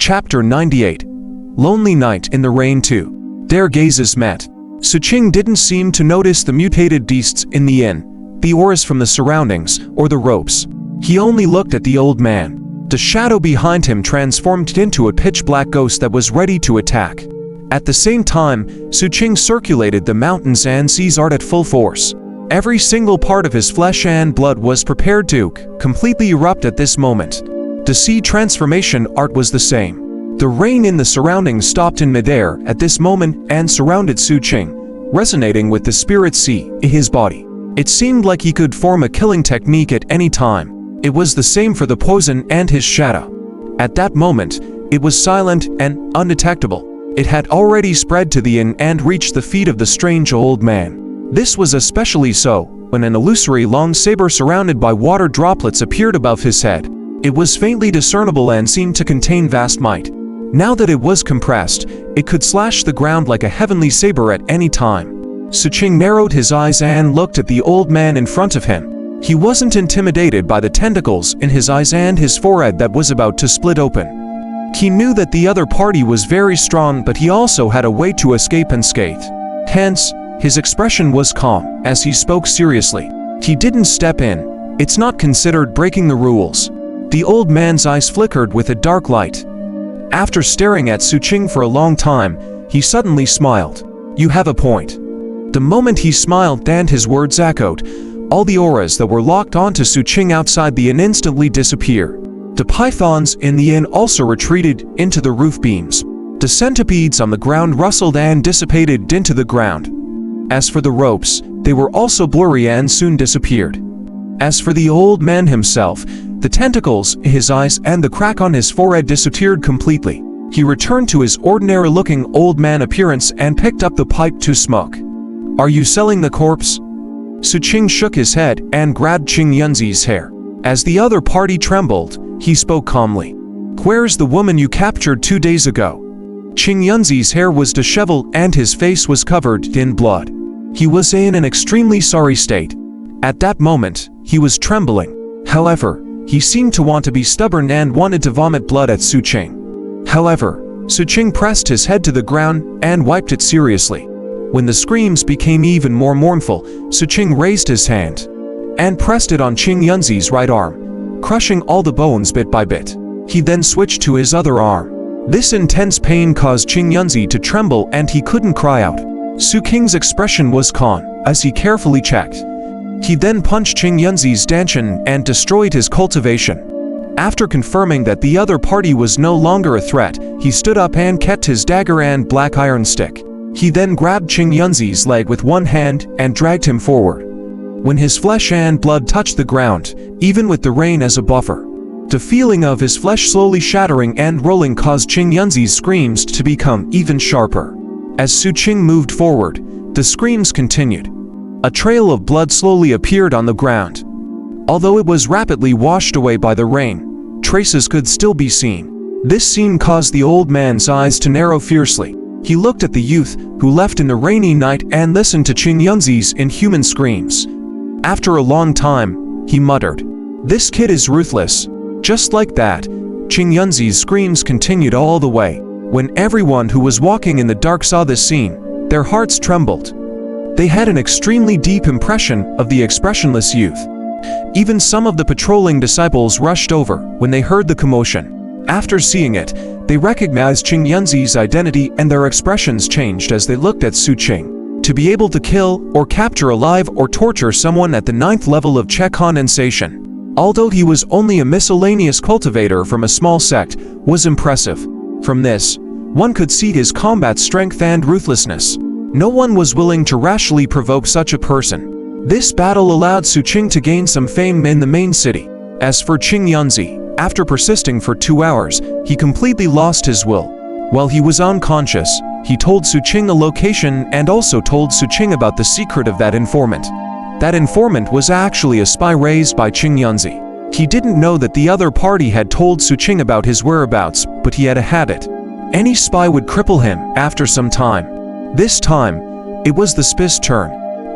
Chapter 98. Lonely Night in the Rain 2. Their gazes met. Xu Qing didn't seem to notice the mutated beasts in the inn, the auras from the surroundings, or the ropes. He only looked at the old man. The shadow behind him transformed into a pitch-black ghost that was ready to attack. At the same time, Xu Qing circulated the mountains and seas art at full force. Every single part of his flesh and blood was prepared to completely erupt at this moment. The sea transformation art was the same. The rain in the surroundings stopped in midair at this moment and surrounded Xu Qing, resonating with the spirit sea in his body. It seemed like he could form a killing technique at any time. It was the same for the poison and his shadow. At that moment, it was silent and undetectable. It had already spread to the inn and reached the feet of the strange old man. This was especially so when an illusory long saber surrounded by water droplets appeared above his head. It was faintly discernible and seemed to contain vast might. Now that it was compressed, it could slash the ground like a heavenly saber at any time. Xu Qing narrowed his eyes and looked at the old man in front of him. He wasn't intimidated by the tentacles in his eyes and his forehead that was about to split open. He knew that the other party was very strong, but he also had a way to escape unscathed. Hence, his expression was calm as he spoke seriously. He didn't step in. It's not considered breaking the rules. The old man's eyes flickered with a dark light. After staring at Xu Qing for a long time, he suddenly smiled. "You have a point." The moment he smiled and his words echoed, all the auras that were locked onto Xu Qing outside the inn instantly disappeared. The pythons in the inn also retreated into the roof beams. The centipedes on the ground rustled and dissipated into the ground. As for the ropes, they were also blurry and soon disappeared. As for the old man himself, the tentacles in his eyes and the crack on his forehead disappeared completely. He returned to his ordinary-looking old man appearance and picked up the pipe to smoke. "Are you selling the corpse?" Xu Qing shook his head and grabbed Qing Yunzi's hair. As the other party trembled, he spoke calmly. "Where's the woman you captured 2 days ago?" Qing Yunzi's hair was disheveled and his face was covered in blood. He was in an extremely sorry state. At that moment, he was trembling. However, he seemed to want to be stubborn and wanted to vomit blood at Xu Qing. However, Xu Qing pressed his head to the ground and wiped it seriously. When the screams became even more mournful, Xu Qing raised his hand and pressed it on Qing Yunzi's right arm, crushing all the bones bit by bit. He then switched to his other arm. This intense pain caused Qing Yunzi to tremble and he couldn't cry out. Xu Qing's expression was calm as he carefully checked. He then punched Qing Yunzi's dantian and destroyed his cultivation. After confirming that the other party was no longer a threat, he stood up and kept his dagger and black iron stick. He then grabbed Qing Yunzi's leg with one hand and dragged him forward. When his flesh and blood touched the ground, even with the rain as a buffer, the feeling of his flesh slowly shattering and rolling caused Qing Yunzi's screams to become even sharper. As Xu Qing moved forward, the screams continued. A trail of blood slowly appeared on the ground. Although it was rapidly washed away by the rain, traces could still be seen. This scene caused the old man's eyes to narrow fiercely. He looked at the youth who left in the rainy night and listened to Qing Yunzi's inhuman screams. After a long time, he muttered, "This kid is ruthless." Just like that, Qing Yunzi's screams continued all the way. When everyone who was walking in the dark saw this scene, their hearts trembled. They had an extremely deep impression of the expressionless youth. Even some of the patrolling disciples rushed over when they heard the commotion. After seeing it, they recognized Qing Yunzi's identity and their expressions changed as they looked at Xu Qing. To be able to kill or capture alive or torture someone at the 9th level of Che condensation, although he was only a miscellaneous cultivator from a small sect, was impressive. From this, one could see his combat strength and ruthlessness. No one was willing to rashly provoke such a person. This battle allowed Xu Qing to gain some fame in the main city. As for Qing Yunzi, after persisting for 2 hours, he completely lost his will. While he was unconscious, he told Xu Qing a location and also told Xu Qing about the secret of that informant. That informant was actually a spy raised by Qing Yunzi. He didn't know that the other party had told Xu Qing about his whereabouts, but he had a habit. Any spy would cripple him after some time. This time, it was the spy's turn.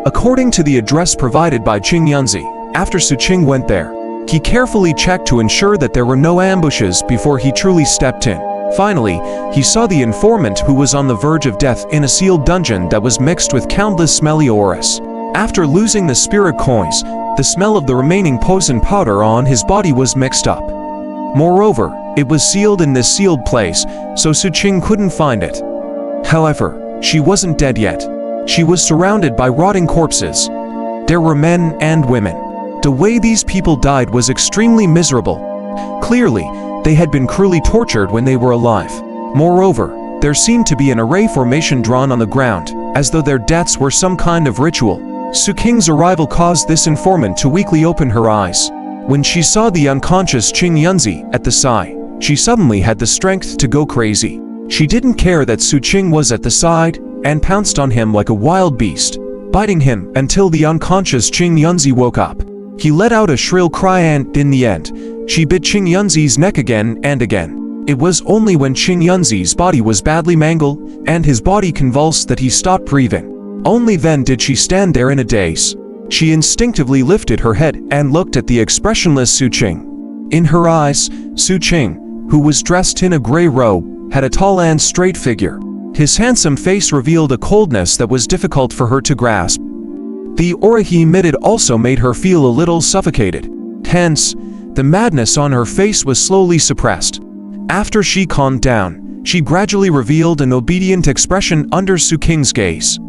According to the address provided by Qing Yunzi, after Xu Qing went there, he carefully checked to ensure that there were no ambushes before he truly stepped in. Finally, he saw the informant who was on the verge of death in a sealed dungeon that was mixed with countless smelly auras. After losing the spirit coins, the smell of the remaining poison powder on his body was mixed up. Moreover, it was sealed in this sealed place, so Xu Qing couldn't find it. However, she wasn't dead yet. She was surrounded by rotting corpses. There were men and women. The way these people died was extremely miserable. Clearly, they had been cruelly tortured when they were alive. Moreover, there seemed to be an array formation drawn on the ground, as though their deaths were some kind of ritual. Xu Qing's arrival caused this informant to weakly open her eyes. When she saw the unconscious Qing Yunzi at the side, she suddenly had the strength to go crazy. She didn't care that Xu Qing was at the side, and pounced on him like a wild beast, biting him until the unconscious Qing Yunzi woke up. He let out a shrill cry and, in the end, she bit Qing Yunzi's neck again and again. It was only when Qing Yunzi's body was badly mangled and his body convulsed that he stopped breathing. Only then did she stand there in a daze. She instinctively lifted her head and looked at the expressionless Xu Qing. In her eyes, Xu Qing, who was dressed in a gray robe, had a tall and straight figure. His handsome face revealed a coldness that was difficult for her to grasp. The aura he emitted also made her feel a little suffocated. Hence, the madness on her face was slowly suppressed. After she calmed down, she gradually revealed an obedient expression under Xu Qing's gaze.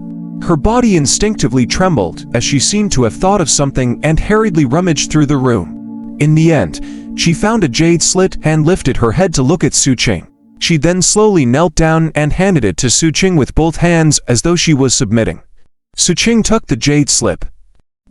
Her body instinctively trembled as she seemed to have thought of something and hurriedly rummaged through the room. In the end, she found a jade slit and lifted her head to look at Xu Qing. She then slowly knelt down and handed it to Xu Qing with both hands as though she was submitting. Xu Qing took the jade slip.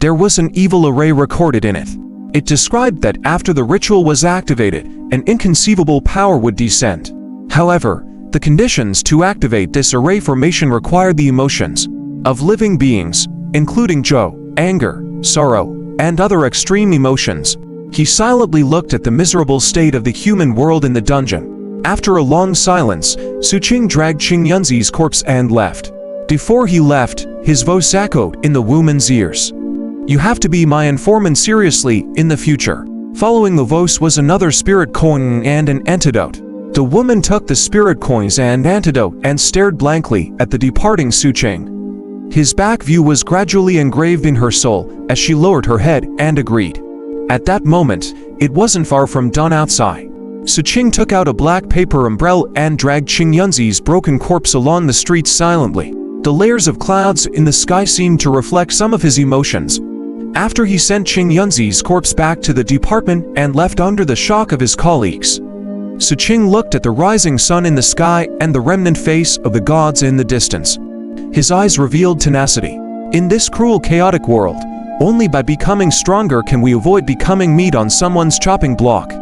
There was an evil array recorded in it. It described that after the ritual was activated, an inconceivable power would descend. However, the conditions to activate this array formation required the emotions of living beings, including joy, anger, sorrow, and other extreme emotions. He silently looked at the miserable state of the human world in the dungeon. After a long silence, Xu Qing dragged Qing Yunzi's corpse and left. Before he left, his voice echoed in the woman's ears. "You have to be my informant seriously in the future." Following the voice was another spirit coin and an antidote. The woman took the spirit coins and antidote and stared blankly at the departing Xu Qing. His back view was gradually engraved in her soul as she lowered her head and agreed. At that moment, it wasn't far from dawn outside. Xu Qing took out a black paper umbrella and dragged Qing Yunzi's broken corpse along the streets silently. The layers of clouds in the sky seemed to reflect some of his emotions. After he sent Qing Yunzi's corpse back to the department and left under the shock of his colleagues, Xu Qing looked at the rising sun in the sky and the remnant face of the gods in the distance. His eyes revealed tenacity. In this cruel, chaotic world, only by becoming stronger can we avoid becoming meat on someone's chopping block.